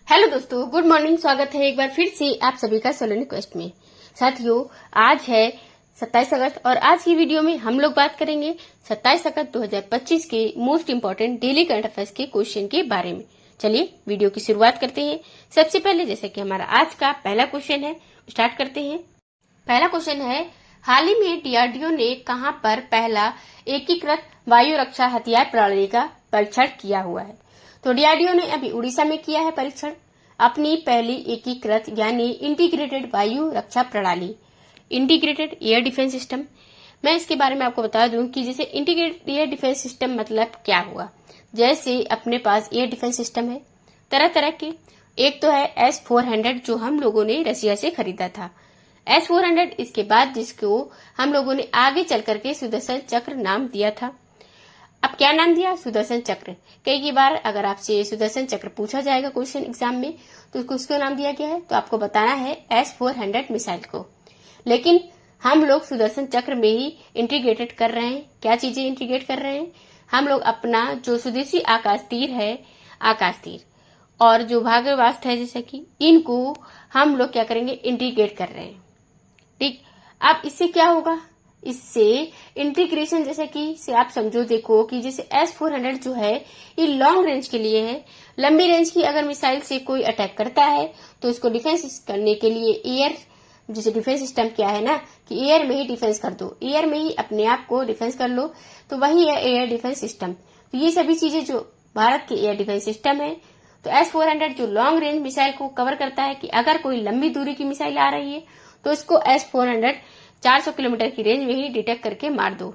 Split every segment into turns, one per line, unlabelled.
Hello दोस्तों, good morning. स्वागत है एक बार फिर से आप सभी का सोलर क्वेस्ट में। साथियों, आज है 27 अगस्त और आज की वीडियो में हम लोग बात करेंगे 27 अगस्त 2025 के most important daily current affairs के क्वेश्चन के बारे में। चलिए वीडियो की शुरुआत करते हैं। सबसे पहले जैसे कि हमारा आज का पहला क्वेश्चन है, स्टार्ट करते हैं। पहला क्वेश्चन है, हाल ही में डीआरडीओ ने कहां पर पहला एकीकृत वायु रक्षा हथियार प्रणाली का परीक्षण किया हुआ है? तो डीआरडीओ ने अभी उड़ीसा में किया है परीक्षण अपनी पहली एकीकृत यानी इंटीग्रेटेड वायु रक्षा प्रणाली, इंटीग्रेटेड एयर डिफेंस सिस्टम। मैं इसके बारे में आपको बता दूं कि जैसे इंटीग्रेटेड एयर डिफेंस सिस्टम मतलब क्या हुआ। जैसे अपने पास एयर डिफेंस सिस्टम है तरह तरह के। एक तो है S-400 जो हम लोगों ने रसिया से खरीदा था। S-400 इसके बाद जिसको हम लोगों ने आगे चल करके सुदर्शन चक्र नाम दिया था। अब क्या नाम दिया? सुदर्शन चक्र। कई बार अगर आपसे सुदर्शन चक्र पूछा जाएगा क्वेश्चन एग्जाम में तो उसको नाम दिया गया है, तो आपको बताना है S-400 मिसाइल को। लेकिन हम लोग सुदर्शन चक्र में ही इंटीग्रेटेड कर रहे हैं। क्या चीजें इंटीग्रेट कर रहे हैं? हम लोग अपना जो स्वदेशी आकाश तीर है, आकाश तीर और जो भाग्यवास्त्र है जैसे कि इनको हम लोग क्या करेंगे? इंटीग्रेट कर रहे हैं। ठीक, अब इससे क्या होगा? इससे इंटीग्रेशन जैसे कि से आप समझो, देखो कि जैसे S-400 जो है ये लॉन्ग रेंज के लिए है। लंबी रेंज की अगर मिसाइल से कोई अटैक करता है तो उसको डिफेंस करने के लिए एयर जैसे डिफेंस सिस्टम क्या है ना कि एयर में ही डिफेंस कर दो, एयर में ही अपने आप को डिफेंस कर लो, तो वही है एयर डिफेंस सिस्टम। तो ये सभी चीजें जो भारत के एयर डिफेंस सिस्टम है। तो S-400 जो लॉन्ग रेंज मिसाइल को कवर करता है कि अगर कोई लंबी दूरी की मिसाइल आ रही है तो इसको S-400 400 किलोमीटर की रेंज में ही डिटेक्ट करके मार दो,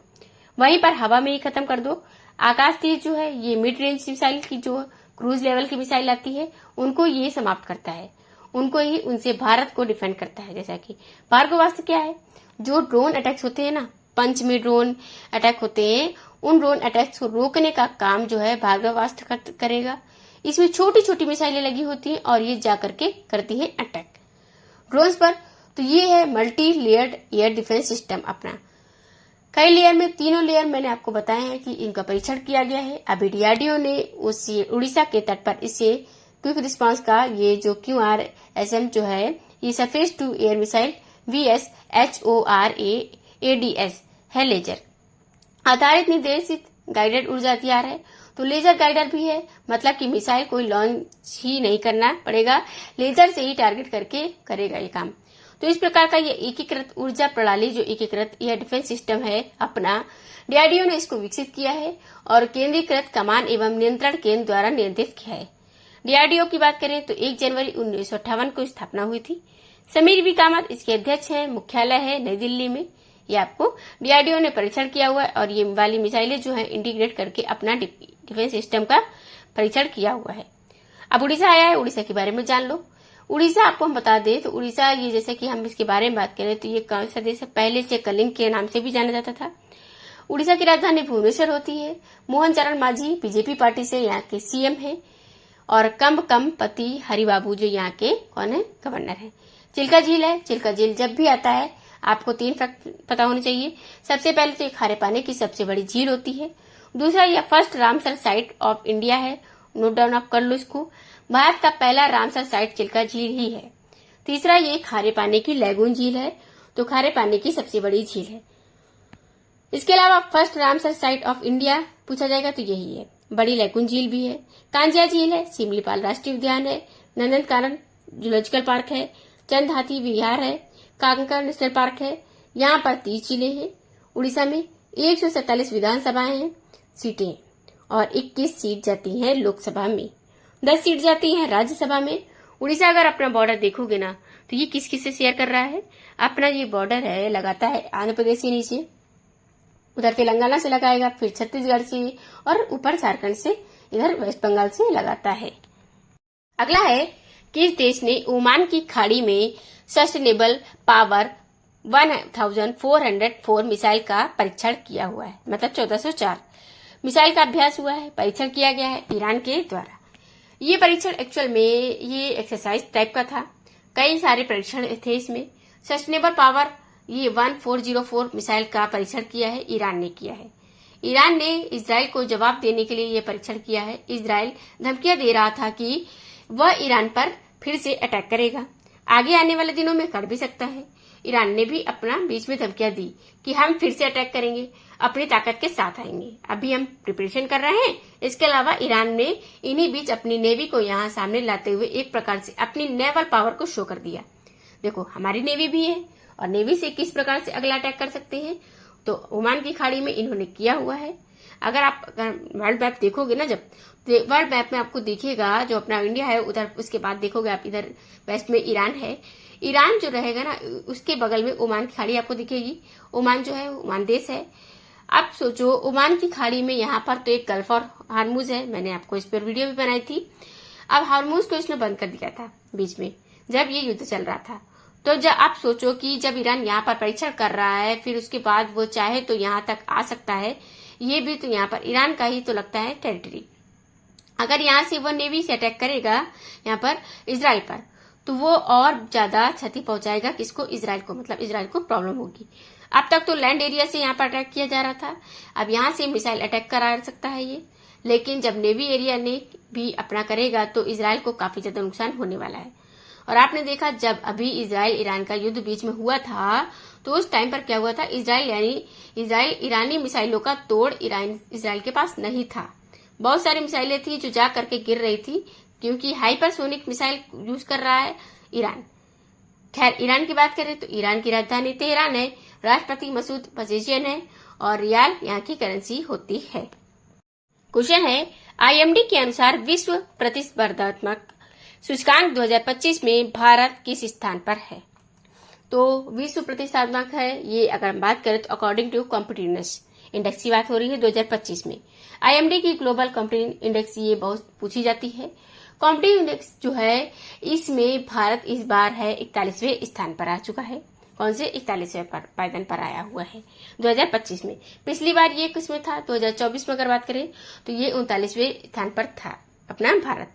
वहीं पर हवा में ही खत्म कर दो। आकाश तीर जो है ये मिड रेंज मिसाइल की जो क्रूज लेवल की मिसाइल आती है उनको ये समाप्त करता है, उनको ही उनसे भारत को डिफेंड करता है। जैसा कि भार्गवास्त्र क्या है? जो ड्रोन अटैक्स होते हैं ना, पंच में ड्रोन अटैक होते हैं, उन ड्रोन अटैक्स को रोकने का काम जो है भार्गवास्त्र करेगा। इसमें छोटी छोटी मिसाइलें लगी होती हैं और ये जा करके करती है अटैक ड्रोन्स पर। तो ये है multi layered air defence system अपना। कई लेयर में, तीनों लेयर मैंने आपको बताया है कि इनका परीक्षण किया गया है। अभी डीआरडीओ ने उस उड़ीसा के तट पर इसे क्विक रिस्पांस का ये जो QRSM जो है ये surface to air missile VSHORAADS है लेजर आधारित निर्देशित गाइडेड ऊर्जा हथियार है। तो लेजर गाइडर भी है, मतलब कि मिसाइल कोई लॉन्च ही नहीं करना पड़ेगा, लेजर से ही टारगेट करके करेगा ये काम। तो इस प्रकार का ये एकीकृत ऊर्जा प्रणाली जो एकीकृत एयर डिफेंस सिस्टम है अपना, डीआरडीओ ने इसको विकसित किया है और केंद्रीकृत कमान एवं नियंत्रण केंद्र द्वारा नियंत्रित किया है। डीआरडीओ की बात करें तो 1 जनवरी 1958 को स्थापना हुई थी। समीर वी कामत इसके अध्यक्ष हैं, मुख्यालय है नई दिल्ली में। ये आपको डीआरडीओ ने परीक्षण किया हुआ है और ये वाली मिसाइलें जो है इंटीग्रेट करके अपना डिफेंस सिस्टम का परीक्षण किया हुआ है। अब उड़ीसा आया है, उड़ीसा के बारे में जान लो। उड़ीसा आपको हम बता दें तो उड़ीसा ये जैसे कि हम इसके बारे में बात करें तो ये कौन सा देश है? पहले से कलिंग के नाम से भी जाना जाता था। उड़ीसा की राजधानी भुवनेश्वर होती है। मोहन चरण मांझी बीजेपी पार्टी से यहाँ के सीएम है और कम्पति हरिबाबू जो यहाँ के कौन है? गवर्नर है। चिल्का झील है। चिल्का झील जब भी आता है आपको 3 फैक्ट पता होने चाहिए। सबसे पहले तो ये खारे पानी की सबसे बड़ी झील होती है। दूसरा, ये first Ramsar site of India है, नोट डाउन आप कर लो इसको। भारत का पहला रामसर साइट चिल्का झील ही है। तीसरा, ये खारे पानी की लैगून झील है, तो खारे पानी की सबसे बड़ी झील है। इसके अलावा first Ramsar site of India पूछा जाएगा तो यही है। बड़ी लैगून झील भी है, कांजिया झील है, सिमलीपाल राष्ट्रीय उद्यान है, नंदनकानन जूलॉजिकल पार्क है, चंद हाथी विहार है, कांकर नेशनल पार्क है। यहाँ पर 30 जिले हैं। उड़ीसा में 147 विधानसभाएं हैं, सीटें और 21 सीट जाती हैं लोकसभा में, 10 सीट जाती हैं राज्यसभा में। उड़ीसा अगर अपना बॉर्डर देखोगे ना तो ये किस किस से शेयर कर रहा है? अपना ये बॉर्डर है लगाता है आंध्र प्रदेश के नीचे, उधर तेलंगाना से लगाएगा, फिर छत्तीसगढ़ से और ऊपर झारखंड से, इधर वेस्ट बंगाल से लगाता है। अगला है, किस देश ने ओमान की खाड़ी में सस्टेनेबल पावर 1404 मिसाइल का परीक्षण किया हुआ है? मतलब 1404 मिसाइल का अभ्यास हुआ है, परीक्षण किया गया है ईरान के द्वारा। ये परीक्षण एक्चुअल में ये एक्सरसाइज टाइप का था, कई सारे परीक्षण थे इसमें। सस्टेनेबल पावर ये 1404 मिसाइल का परीक्षण किया है, ईरान ने किया है। ईरान ने इजराइल को जवाब देने के लिए ये परीक्षण किया है। इजराइल धमकियां दे रहा था कि वह ईरान पर फिर से अटैक करेगा। आगे आने वाले दिनों में कर भी सकता है। ईरान ने भी अपना बीच में धमकियां दी कि हम फिर से अटैक करेंगे, अपनी ताकत के साथ आएंगे। अभी हम प्रिपरेशन कर रहे हैं। इसके अलावा ईरान ने इन्हीं बीच अपनी नेवी को यहाँ सामने लाते हुए एक प्रकार से अपनी नेवल पावर को शो कर दिया। देखो, हमारी नेवी भी है और नेवी से किस प्रकार से अगला अटैक कर सकते हैं, तो ओमान की खाड़ी में इन्होंने किया हुआ है। अगर आप वर्ल्ड मैप देखोगे ना, जब वर्ल्ड मैप में आपको दिखेगा जो अपना इंडिया है उधर, उसके बाद देखोगे आप इधर वेस्ट में ईरान है। ईरान जो रहेगा ना, उसके बगल में ओमान की खाड़ी आपको दिखेगी। ओमान जो है ओमान देश है। आप सोचो, ओमान की खाड़ी में यहाँ पर तो एक गल्फ और हार्मूज है। मैंने आपको इस पर वीडियो भी बनाई थी। अब हार्मूज को इसने बंद कर दिया था बीच में जब ये युद्ध चल रहा था। तो जब आप सोचो कि जब ईरान यहाँ पर परीक्षण कर रहा है, फिर उसके बाद वो चाहे तो यहाँ तक आ सकता है। ये भी तो यहाँ पर ईरान का ही तो लगता है टेरिटरी। अगर यहाँ से वो नेवी से अटैक करेगा यहाँ पर इजराइल पर, तो वो और ज्यादा क्षति पहुंचाएगा किसको, इजराइल को। मतलब इजराइल को प्रॉब्लम होगी। अब तक तो लैंड एरिया से यहाँ पर अटैक किया जा रहा था, अब यहाँ से मिसाइल अटैक करा सकता है ये। लेकिन जब नेवी एरिया ने भी अपना करेगा तो इजराइल को काफी ज्यादा नुकसान होने वाला है। और आपने देखा जब अभी इजराइल ईरान का युद्ध बीच में हुआ था, तो उस टाइम पर क्या हुआ था, इजराइल ईरानी मिसाइलों का तोड़ इजराइल के पास नहीं था। बहुत सारी मिसाइलें थी जो जा करके गिर रही थी, क्योंकि हाइपरसोनिक मिसाइल यूज कर रहा है ईरान। खैर, ईरान की बात करें तो ईरान की राजधानी तेहरान है, राष्ट्रपति मसूद पजेशियन है और रियाल यहाँ की करेंसी होती है। क्वेश्चन है, IMD के अनुसार विश्व प्रतिस्पर्धात्मक सूचकांक 2025 में भारत किस स्थान पर है। तो विश्व प्रतिस्पर्धात्मक है ये, अगर हम बात करें तो अकॉर्डिंग टू कॉम्पिटिटिवनेस इंडेक्स की बात हो रही है 2025 में। IMD की ग्लोबल कॉम्पिटिटिव इंडेक्स ये बहुत पूछी जाती है। कॉम्पिटिटिव इंडेक्स जो है इसमें भारत इस बार है 41वें स्थान पर आ चुका है। कौन से 41वें पायदान पर आया हुआ है 2025 में। पिछली बार ये किसमें था, 2024 में अगर बात करें तो ये 39वें स्थान पर था अपना भारत।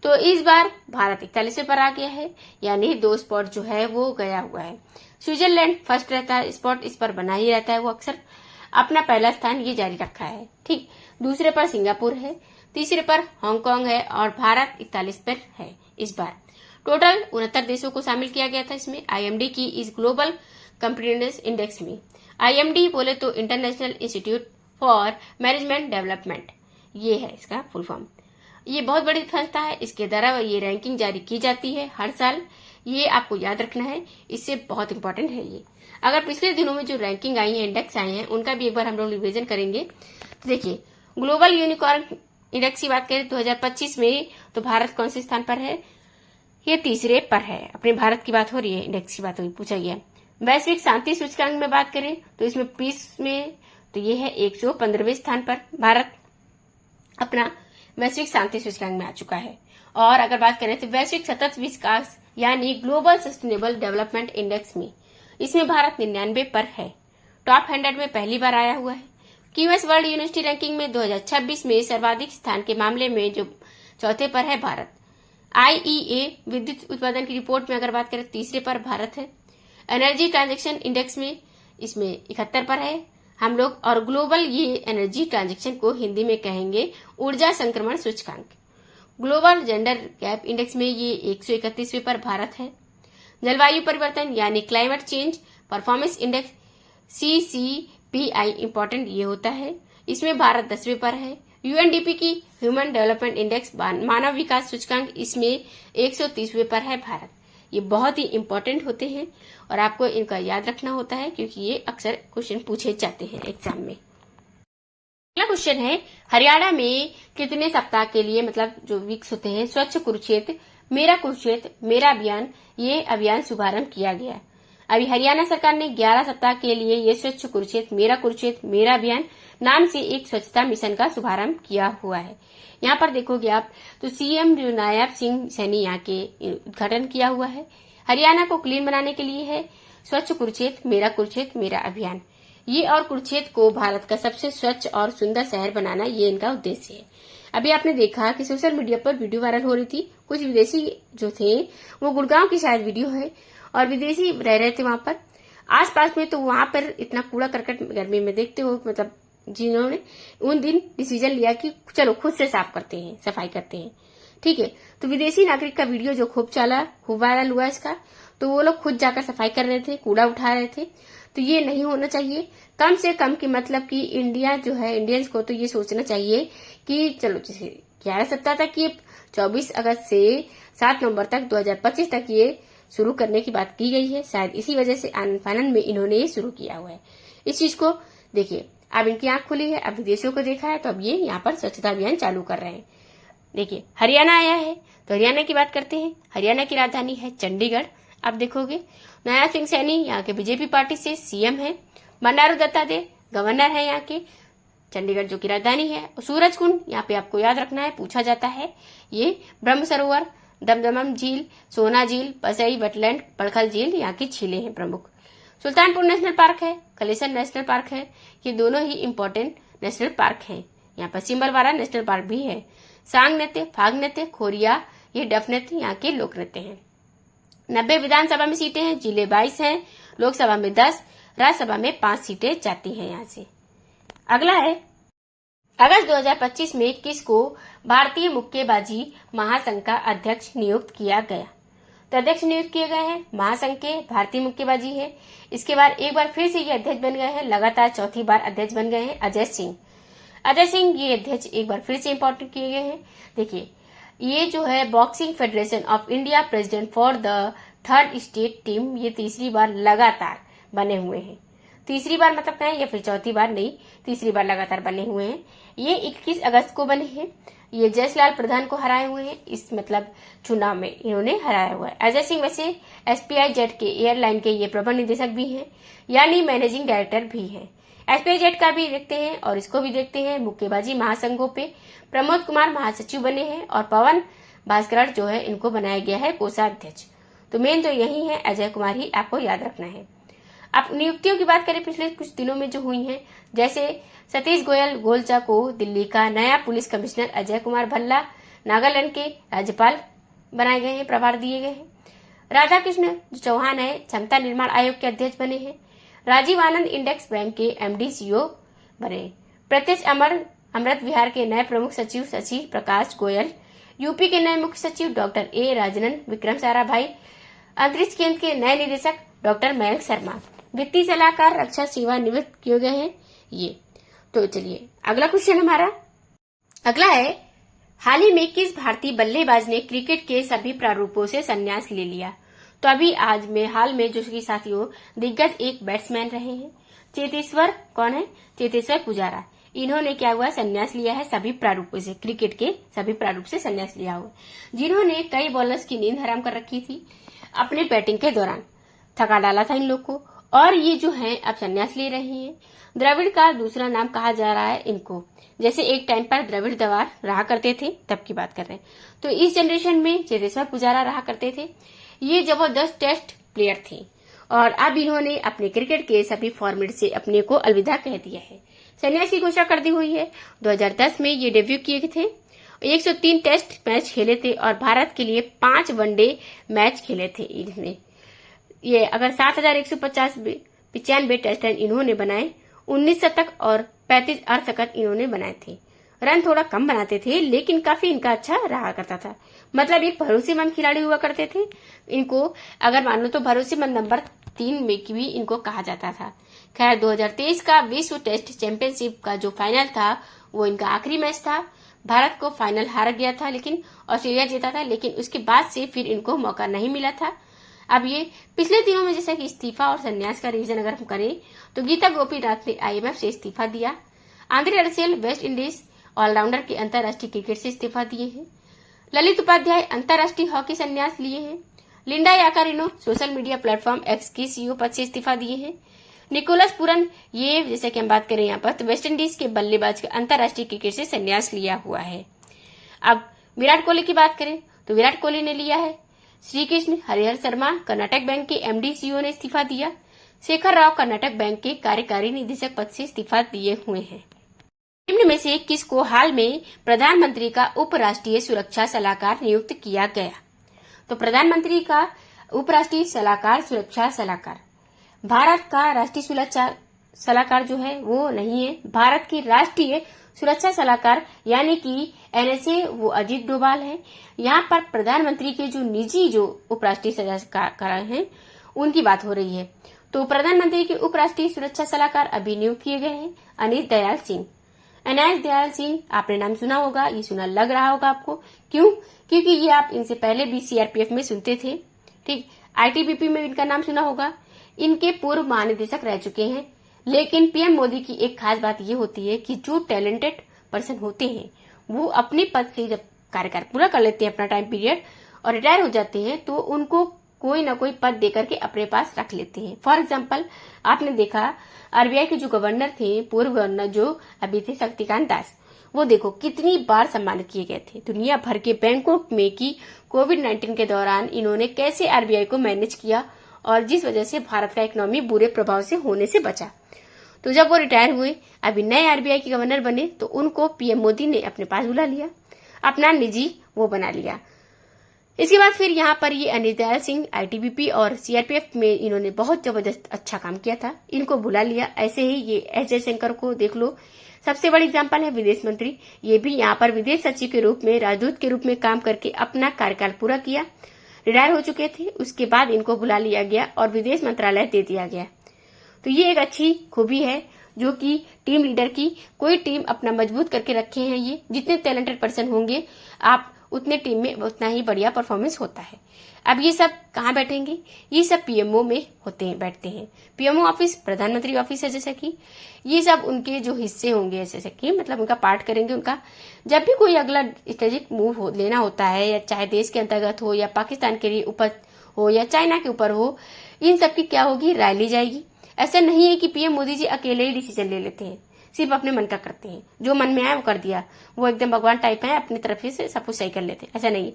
तो इस बार भारत 41वें पर आ गया है, यानी 2 स्पॉट जो है वो गया हुआ है। स्विट्जरलैंड फर्स्ट रहता है, स्पॉट इस पर बना ही रहता है, वो अक्सर अपना पहला स्थान ये जारी रखा है। ठीक, दूसरे पर सिंगापुर है, तीसरे पर हांगकांग है और भारत 41 पर है इस बार। टोटल 69 देशों को शामिल किया गया था इसमें IMD की इस ग्लोबल कॉम्पिटिटिवनेस इंडेक्स में। IMD बोले तो international institute for management development, ये है इसका फुल फॉर्म। ये बहुत बड़ी संस्था है, इसके द्वारा ये रैंकिंग जारी की जाती है हर साल। ये आपको याद रखना है, इससे बहुत इंपॉर्टेंट है ये। अगर पिछले दिनों में जो रैंकिंग आई है, इंडेक्स आए हैं, उनका भी एक बार हम लोग रिविजन करेंगे। तो देखिए, ग्लोबल यूनिकॉर्न इंडेक्स की बात करें 2025 में, तो भारत कौन से स्थान पर है, ये तीसरे पर है। अपने भारत की बात हो रही है, इंडेक्स की बात हुई, पूछा गया। वैश्विक शांति सूचकांक में बात करें तो इसमें पीस में तो ये है 115वें स्थान पर भारत अपना वैश्विक शांति सूचकांक में आ चुका है। और अगर बात करें तो वैश्विक सतत विकास यानी ग्लोबल सस्टेनेबल डेवलपमेंट इंडेक्स में इसमें भारत 99 पर है। टॉप 100 में पहली बार आया हुआ है। QS वर्ल्ड यूनिवर्सिटी रैंकिंग में 2026 में सर्वाधिक स्थान के मामले में जो चौथे पर है भारत। IEA विद्युत उत्पादन की रिपोर्ट में अगर बात करें तीसरे पर भारत है। एनर्जी ट्रांजैक्शन इंडेक्स में इसमें 71 पर है हम लोग। और ग्लोबल ये एनर्जी ट्रांजैक्शन को हिंदी में कहेंगे ऊर्जा संक्रमण सूचकांक। ग्लोबल जेंडर गैप इंडेक्स में ये 131वें पर भारत है। जलवायु परिवर्तन यानी climate change performance index CCPI important ये होता है, इसमें भारत 10वें पर है। UNDP की ह्यूमन डेवलपमेंट इंडेक्स मानव विकास सूचकांक इसमें 130वें पर है भारत। ये बहुत ही इंपॉर्टेंट होते हैं और आपको इनका याद रखना होता है, क्योंकि ये अक्सर क्वेश्चन पूछे जाते हैं एग्जाम में। अगला क्वेश्चन है, हरियाणा में कितने सप्ताह के लिए मतलब जो वीक्स होते हैं स्वच्छ कुरुक्षेत्र मेरा अभियान, ये अभियान शुभारंभ किया गया। अभी हरियाणा सरकार ने 11 सप्ताह के लिए ये स्वच्छ कुरुक्षेत्र मेरा अभियान नाम से एक स्वच्छता मिशन का शुभारंभ किया हुआ है। यहाँ पर देखोगे आप तो CM नायब सिंह सैनी यहाँ के उद्घाटन किया हुआ है। हरियाणा को क्लीन बनाने के लिए है स्वच्छ कुरुक्षेत्र मेरा अभियान। ये और कुरुक्षेत्र को भारत का सबसे स्वच्छ और सुंदर शहर बनाना ये इनका उद्देश्य है। अभी आपने देखा कि सोशल मीडिया पर वीडियो वायरल हो रही थी, कुछ विदेशी जो थे वो गुड़गांव की शायद वीडियो है और विदेशी रह रहे थे वहां पर आसपास में, तो वहां पर इतना कूड़ा करकट गर्मी में देखते हो, मतलब जिन्होंने उन दिन डिसीजन लिया कि चलो खुद से साफ करते हैं, सफाई करते हैं। ठीक है, तो विदेशी नागरिक का वीडियो जो खूब चला, खूब वायरल हुआ इसका, तो वो लोग खुद जाकर सफाई कर रहे थे, कूड़ा उठा रहे थे। तो ये नहीं होना चाहिए। कम से कम की मतलब कि इंडिया जो है, इंडियंस को तो ये सोचना चाहिए कि चलो जैसे 11 सप्ताह तक ये 24 अगस्त से 7 नवंबर तक 2025 तक ये शुरू करने की बात की गई है। शायद इसी वजह से आनंद फानंद में इन्होंने ये शुरू किया हुआ है। इस चीज को देखिए, अब इनकी आंख खुली है, अब विदेशियों को देखा है, तो अब ये यहाँ पर स्वच्छता अभियान चालू कर रहे हैं। देखिए हरियाणा आया है, तो हरियाणा की बात करते हैं। हरियाणा की राजधानी है चंडीगढ़। आप देखोगे नया सिंह सैनी यहाँ के बीजेपी पार्टी से सीएम है। बंडारू दत्तात्रेय गवर्नर है यहाँ के, चंडीगढ़ जो की राजधानी है। सूरज कुंड यहाँ पे आपको याद रखना है, पूछा जाता है। ये ब्रह्म सरोवर, दमदमम झील, सोना झील, पसई वेटलैंड, पड़खल झील यहाँ की झीलें हैं प्रमुख। सुल्तानपुर नेशनल पार्क है, कलेसन नेशनल पार्क है, ये दोनों ही इम्पोर्टेंट नेशनल पार्क हैं। यहाँ पर सिमलवाड़ा नेशनल पार्क भी है। सांग नृत्य, फाग नृत्य, खोरिया, ये डफ नृत्य यहाँ के लोक नृत्य हैं। 90 विधानसभा में सीटें हैं, जिले 22 हैं, लोकसभा में 10, राज्यसभा में 5 सीटें जाती हैं यहाँ से। अगला है अगस्त 2025 में किसको भारतीय मुक्केबाजी महासंघ का अध्यक्ष नियुक्त किया गया? तो अध्यक्ष नियुक्त किए गए हैं महासंघ के, भारतीय मुक्केबाजी है। इसके बाद एक बार फिर से ये अध्यक्ष बन गए हैं, लगातार चौथी बार अध्यक्ष बन गए हैं अजय सिंह। अजय सिंह ये अध्यक्ष एक बार फिर से इम्पोर्टेंट किए गए हैं। देखिए ये जो है boxing federation of India president for the 3rd state team, ये तीसरी बार लगातार बने हुए हैं। तीसरी बार मतलब क्या है, या फिर चौथी बार नहीं, तीसरी बार लगातार बने हुए हैं। ये 21 अगस्त को बने हैं। ये जयसलाल प्रधान को हराए हुए हैं, इस मतलब चुनाव में इन्होंने हराया हुआ है। अजय सिंह वैसे एसपीआई जेट के एयरलाइन के ये प्रबंध निदेशक भी हैं, यानी मैनेजिंग डायरेक्टर भी हैं। एसपीआई जेट का भी देखते हैं और इसको भी देखते हैं। मुक्केबाजी महासंघों पे प्रमोद कुमार महासचिव बने हैं और पवन भास्कर जो है इनको बनाया गया है कोषाध्यक्ष। तो मेन तो यही है, अजय कुमार ही आपको याद रखना है। अब नियुक्तियों की बात करें पिछले कुछ दिनों में जो हुई हैं, जैसे सतीश गोयल गोलचा को दिल्ली का नया पुलिस कमिश्नर, अजय कुमार भल्ला नागालैंड के राज्यपाल बनाए गए हैं, प्रभार दिए गए हैं। राधा कृष्ण चौहान है क्षमता निर्माण आयोग के अध्यक्ष बने हैं। राजीव आनंद इंडेक्स बैंक के एमडी सीईओ बने। प्रत्यक्ष अमृत विहार के नए प्रमुख सचिव शशि प्रकाश गोयल। यूपी के नए मुख्य सचिव डॉक्टर ए राजनन विक्रम साराभाई। अंतरिक्ष केंद्र के नए निदेशक डॉक्टर मयंक शर्मा। वित्तीय सलाहकार रक्षा सेवा निवृत्त किए गए हैं ये। तो चलिए अगला क्वेश्चन हमारा अगला है, हाल ही में किस भारतीय बल्लेबाज ने क्रिकेट के सभी प्रारूपों से संन्यास ले लिया? तो अभी आज में हाल में जो कि साथियों दिग्गज एक बैट्समैन रहे हैं चेतेश्वर, कौन है? चेतेश्वर पुजारा। इन्होंने क्या हुआ, संन्यास लिया है सभी प्रारूपों से, क्रिकेट के सभी प्रारूप से संन्यास लिया हुआ, जिन्होंने कई बॉलर्स की नींद हराम कर रखी थी अपने बैटिंग के दौरान, थका डाला था इन लोग को, और ये जो है अब संन्यास ले रहे हैं। द्रविड़ का दूसरा नाम कहा जा रहा है इनको, जैसे एक टाइम पर द्रविड़ दवार रहा करते थे तब की बात कर रहे हैं, तो इस जनरेशन में चेतेश्वर पुजारा रहा करते थे। ये जबरदस्त टेस्ट प्लेयर थे और अब इन्होंने अपने क्रिकेट के सभी फॉर्मेट से अपने को अलविदा कह दिया है, संन्यास की घोषणा कर दी हुई है। 2010 में ये डेब्यू किए थे, 103 टेस्ट मैच खेले थे और भारत के लिए 5 वनडे मैच खेले थे इन्होंने। ये अगर 7,195 टेस्ट रन इन्होंने बनाए, 19 शतक और 35 अर्धशतक इन्होंने बनाए थे। रन थोड़ा कम बनाते थे लेकिन काफी इनका अच्छा रहा करता था, मतलब एक भरोसेमंद खिलाड़ी हुआ करते थे। इनको अगर मान लो तो भरोसेमंद नंबर 3 में भी इनको कहा जाता था। खैर 2023 का विश्व टेस्ट चैंपियनशिप का जो फाइनल था वो इनका आखिरी मैच था। भारत को फाइनल हार गया था लेकिन ऑस्ट्रेलिया जीता था, लेकिन उसके बाद से फिर इनको मौका नहीं मिला था। अब ये पिछले दिनों में जैसा कि इस्तीफा और संन्यास का रिवीजन अगर हम करें तो गीता गोपीनाथ ने आईएमएफ से इस्तीफा दिया। Andre Russell West Indies all-rounder के अंतर्राष्ट्रीय क्रिकेट से इस्तीफा दिए हैं। ललित उपाध्याय अंतर्राष्ट्रीय हॉकी संन्यास लिए हैं। Linda Yaccarino social media platform x की सीईओ पद से इस्तीफा दिए हैं। निकोलस पुरन, ये जैसे कि हम बात करें यहाँ पर तो वेस्ट इंडीज के बल्लेबाज के अंतर्राष्ट्रीय क्रिकेट से संन्यास लिया हुआ है। अब विराट कोहली की बात करें तो विराट कोहली ने लिया है। श्री कृष्ण हरिहर शर्मा कर्नाटक बैंक के एमडी सीईओ ने इस्तीफा दिया। शेखर राव कर्नाटक बैंक के कार्यकारी निदेशक पद से इस्तीफा दिए हुए हैं। निम्न में से किसको हाल में प्रधानमंत्री का उप राष्ट्रीय सुरक्षा सलाहकार नियुक्त किया गया? तो प्रधानमंत्री का उप राष्ट्रीय सलाहकार सुरक्षा सलाहकार भारत का राष्ट्रीय सलाहकार जो है वो नहीं है, भारत की राष्ट्रीय सुरक्षा सलाहकार यानी कि एनएसए वो अजीत डोभाल है। यहाँ पर प्रधानमंत्री के जो निजी जो उपराष्ट्रीय सलाहकार हैं उनकी बात हो रही है। तो प्रधानमंत्री के उपराष्ट्रीय सुरक्षा सलाहकार अभी नियुक्त किए गए हैं अनीश दयाल सिंह। अनीश दयाल सिंह आपने नाम सुना होगा, ये सुना लग रहा होगा आपको, क्यों? क्योंकि ये आप इनसे पहले भी सीआरपीएफ में सुनते थे, ठीक। आईटीबीपी में इनका नाम सुना होगा। इनके पूर्व महानिदेशक रह चुके हैं। लेकिन पीएम मोदी की एक खास बात ये होती है कि जो टैलेंटेड पर्सन होते हैं वो अपने पद से जब कार्यकाल पूरा कर लेते हैं, अपना टाइम पीरियड, और रिटायर हो जाते हैं, तो उनको कोई ना कोई पद देकर के अपने पास रख लेते हैं। फॉर एग्जाम्पल आपने देखा आरबीआई के जो गवर्नर थे, पूर्व गवर्नर जो अभी थे शक्तिकांत दास, वो देखो कितनी बार सम्मानित किए गए थे दुनिया भर के बैंकों में कि कोविड-19 के दौरान इन्होंने कैसे आरबीआई को मैनेज किया और जिस वजह से भारत का इकोनॉमी बुरे प्रभाव से होने से बचा। तो जब वो रिटायर हुए, अभी नए आरबीआई के गवर्नर बने, तो उनको पीएम मोदी ने अपने पास बुला लिया, अपना निजी वो बना लिया। इसके बाद फिर यहाँ पर ये अनीश दयाल सिंह आईटीबीपी और सीआरपीएफ में इन्होंने बहुत जबरदस्त अच्छा काम किया था, इनको बुला लिया। ऐसे ही ये एस जयशंकर को देख लो, सबसे बड़ी एग्जाम्पल है विदेश मंत्री। ये भी यहाँ पर विदेश सचिव के रूप में, राजदूत के रूप में काम करके अपना कार्यकाल पूरा किया, रिटायर हो चुके थे। उसके बाद इनको बुला लिया गया और विदेश मंत्रालय दे दिया गया। तो ये एक अच्छी खूबी है जो कि टीम लीडर की, कोई टीम अपना मजबूत करके रखे हैं। ये जितने टैलेंटेड पर्सन होंगे आप उतने टीम में उतना ही बढ़िया परफॉर्मेंस होता है। अब ये सब कहाँ बैठेंगे? ये सब पीएमओ में होते हैं, बैठते हैं। पीएमओ ऑफिस प्रधानमंत्री ऑफिस है, जैसा कि ये सब उनके जो हिस्से होंगे, जैसे कि मतलब उनका पार्ट करेंगे। उनका जब भी कोई अगला स्ट्रेटेजिक मूव लेना होता है, या चाहे देश के अंतर्गत हो या पाकिस्तान के लिए ऊपर हो या चाइना के ऊपर हो, इन सब की क्या होगी, राय ली जाएगी। ऐसा नहीं है कि पीएम मोदी जी अकेले ही डिसीजन ले लेते हैं, सिर्फ अपने मन का करते हैं, जो मन में आया वो कर दिया, वो एकदम भगवान टाइप है, अपनी तरफ से सब कुछ सही कर लेते हैं। ऐसा नहीं है,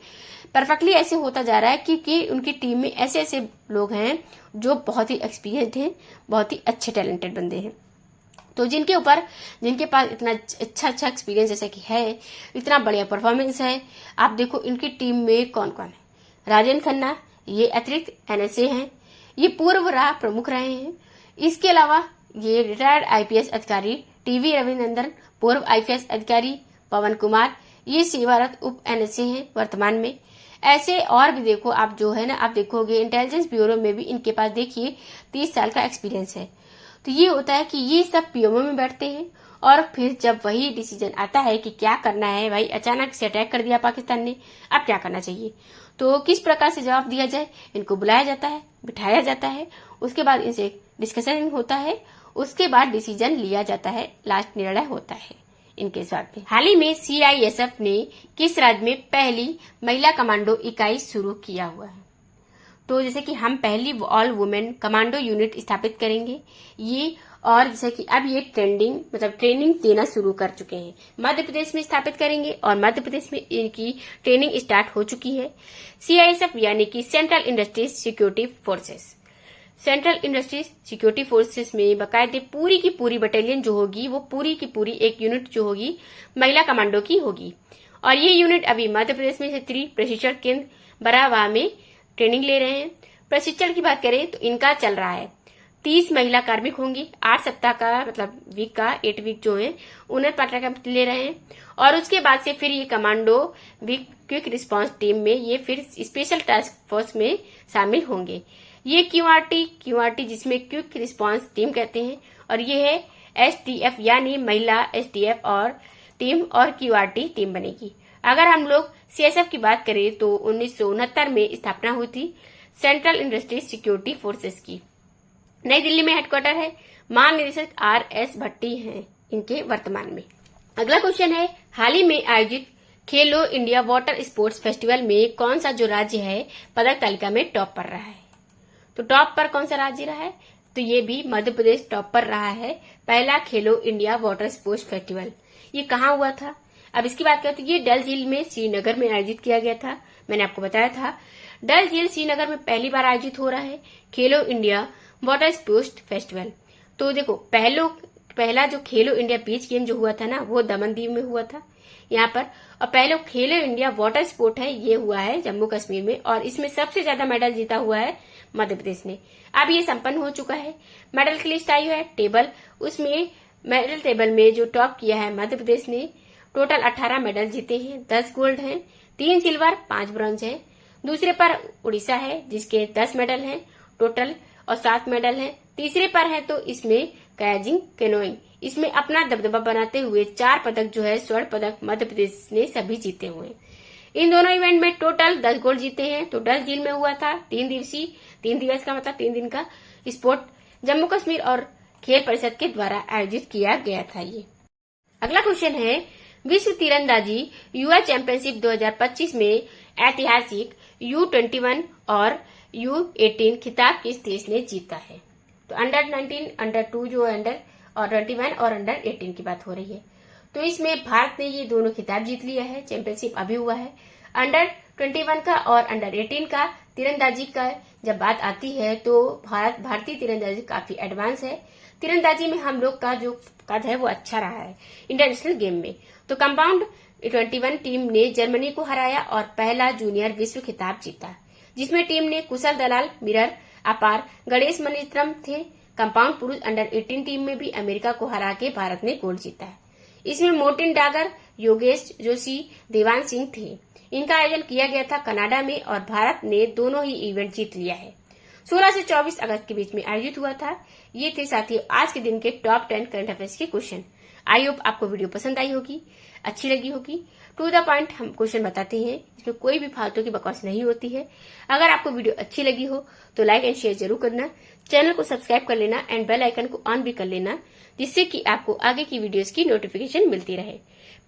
परफेक्टली ऐसे होता जा रहा है क्योंकि उनकी टीम में ऐसे ऐसे लोग हैं जो बहुत ही एक्सपीरियंस्ड हैं, बहुत ही अच्छे टैलेंटेड बंदे हैं। तो जिनके पास इतना अच्छा एक्सपीरियंस जैसे कि है, इतना बढ़िया परफॉर्मेंस है। आप देखो इनकी टीम में कौन कौन है। राजेंद्र खन्ना, ये अतिरिक्त एनएसए हैं, ये पूर्व राह प्रमुख रहे हैं। इसके अलावा ये रिटायर्ड आईपीएस अधिकारी टीवी रविनंदन, पूर्व आईपीएस अधिकारी पवन कुमार, ये सेवारत उप एनएसए हैं वर्तमान में। ऐसे और भी देखो आप, जो है ना, आप देखोगे इंटेलिजेंस ब्यूरो में भी इनके पास देखिए 30 साल का एक्सपीरियंस है। तो ये होता है कि ये सब पीएमओ में बैठते हैं और फिर जब वही डिसीजन आता है कि क्या करना है, भाई अचानक से अटैक कर दिया पाकिस्तान ने, अब क्या करना चाहिए, तो किस प्रकार से जवाब दिया जाए, इनको बुलाया जाता है, बिठाया जाता है, उसके बाद इनसे डिस्कशन होता है, उसके बाद डिसीजन लिया जाता है, लास्ट निर्णय होता है इनके साथ में। हाल ही में सीआईएसएफ ने किस राज्य में पहली महिला कमांडो इकाई शुरू किया हुआ है? तो जैसे कि हम पहली ऑल वुमेन कमांडो यूनिट स्थापित करेंगे ये, और जैसे कि अब ये ट्रेनिंग देना शुरू कर चुके हैं। मध्य प्रदेश में स्थापित करेंगे और मध्य प्रदेश में इनकी ट्रेनिंग स्टार्ट हो चुकी है। सीआईएसएफ यानी कि central industries security forces. Central industries security forces में बाकायदे पूरी की पूरी बटालियन जो होगी, वो पूरी की पूरी एक यूनिट जो होगी महिला कमांडो की होगी। और ये यूनिट अभी मध्य प्रदेश में क्षेत्रीय प्रशिक्षण केंद्र बरावा में ट्रेनिंग ले रहे हैं। प्रशिक्षण की बात करें तो इनका चल रहा है, 30 महिला कार्मिक होंगी, 8 सप्ताह का मतलब वीक का 8 वीक जो है उन्हें पाठ्यक्रम ले रहे हैं। और उसके बाद से फिर ये कमांडो क्विक रिस्पांस टीम में ये फिर स्पेशल टास्क फोर्स में शामिल होंगे। ये क्यूआरटी जिसमें क्विक रिस्पांस टीम कहते हैं, और ये है एसटीएफ यानी महिला एसटीएफ और टीम और क्यूआरटी टीम बनेगी। अगर हम लोग सीएसएफ की बात करें तो 1969 में स्थापना हुई थी सेंट्रल इंडस्ट्रीज सिक्योरिटी फोर्सेस की। नई दिल्ली में हेडक्वार्टर है, महानिदेशक आरएस भट्टी हैं इनके वर्तमान में। अगला क्वेश्चन है, हाल ही में आयोजित खेलो इंडिया वाटर स्पोर्ट्स फेस्टिवल में कौन सा जो राज्य है पदक तालिका में टॉप पर रहा है? तो टॉप पर कौन सा राज्य रहा है? तो ये भी मध्य प्रदेश टॉप पर रहा है। पहला खेलो इंडिया वाटर स्पोर्ट्स फेस्टिवल ये कहाँ हुआ था? अब इसकी बात करें तो ये डल झील में श्रीनगर में आयोजित किया गया था। मैंने आपको बताया था डल झील श्रीनगर में पहली बार आयोजित हो रहा है खेलो इंडिया वाटर स्पोर्ट्स फेस्टिवल। तो देखो पहला जो खेलो इंडिया बीच गेम जो हुआ था ना, वो दमन दीव में हुआ था। यहाँ पर। और पहले खेलो इंडिया वाटर स्पोर्ट है, ये हुआ है जम्मू कश्मीर में, और इसमें सबसे ज्यादा मेडल जीता हुआ है मध्य प्रदेश ने। अब ये संपन्न हो चुका है। मेडल की लिस्ट आई है टेबल, उसमें मेडल टेबल में जो टॉप किया है मध्य प्रदेश ने। टोटल 18 मेडल जीते हैं, 10 गोल्ड हैं, 3 सिल्वर, 5 ब्रॉन्ज है। दूसरे पर उड़ीसा है जिसके 10 मेडल हैं टोटल और 7 मेडल हैं। तीसरे पर है तो इसमें कायाजिंग कैनोइंग, इसमें अपना दबदबा बनाते हुए 4 पदक जो है स्वर्ण पदक मध्य प्रदेश ने सभी जीते हुए हैं। इन दोनों इवेंट में टोटल 10 गोल्ड जीते हैं। तो डल झील में हुआ था 3 दिवस का मतलब 3 दिन का स्पोर्ट जम्मू कश्मीर और खेल परिषद के द्वारा आयोजित किया गया था। ये अगला क्वेश्चन है, विश्व तीरंदाजी युवा चैंपियनशिप 2025 में ऐतिहासिक U21 और U18 खिताब किस देश ने जीता है? तो अंडर 19, अंडर 2 जो अंडर और 21 और अंडर 18 की बात हो रही है। तो इसमें भारत ने ये दोनों खिताब जीत लिया है। चैंपियनशिप अभी हुआ है। अंडर 21 का और अंडर 18 का तीरंदाजी का जब बात आती है तो भारतीय तीरंदाजी काफी एडवांस है। तीरंदाजी में हम लोग का जो कद है वो अच्छा रहा है इंटरनेशनल गेम में। तो कंपाउंड 21 टीम ने जर्मनी को हराया और पहला जूनियर विश्व खिताब जीता, जिसमें टीम ने कुशल दलाल, मिरर, अपार, गणेश मणित्रम थे। कंपाउंड पुरुष अंडर 18 टीम में भी अमेरिका को हरा के भारत ने गोल्ड जीता है। इसमें मोर्टिन डागर, योगेश जोशी, देवान सिंह थे। इनका आयोजन किया गया था कनाडा में और भारत ने दोनों ही इवेंट जीत लिया है। 16 से 24 अगस्त के बीच में आयोजित हुआ था। ये थे साथियों आज के दिन के टॉप 10 करंट अफेयर्स के क्वेश्चन। आई होप आपको वीडियो पसंद आई होगी, अच्छी लगी होगी। टू द पॉइंट हम क्वेश्चन बताते हैं, इसमें कोई भी फालतू की बकवास नहीं होती है। अगर आपको वीडियो अच्छी लगी हो तो लाइक एंड शेयर जरूर करना, चैनल को सब्सक्राइब कर लेना एंड बेल आइकन को ऑन भी कर लेना, जिससे कि आपको आगे की वीडियोस की नोटिफिकेशन मिलती रहे।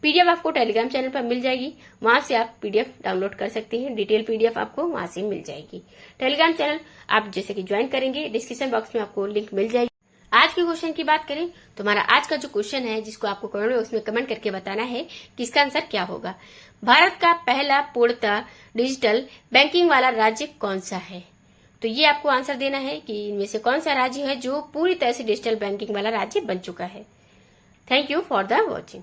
पीडीएफ आपको टेलीग्राम चैनल पर मिल जाएगी, वहां से आप पीडीएफ डाउनलोड कर सकते हैं। डिटेल पीडीएफ आपको वहां से मिल जाएगी। टेलीग्राम चैनल आप जैसे कि ज्वाइन करेंगे डिस्क्रिप्शन बॉक्स में आपको लिंक मिल जाएगी। आज के क्वेश्चन की बात करें तो हमारा आज का जो क्वेश्चन है जिसको आपको कमेंट बॉक्स में कमेंट करके बताना है कि इसका आंसर क्या होगा। भारत का पहला पूर्णतः डिजिटल बैंकिंग वाला राज्य कौन सा है? तो ये आपको आंसर देना है कि इनमें से कौन सा राज्य है जो पूरी तरह से डिजिटल बैंकिंग वाला राज्य बन चुका है। Thank you for the watching.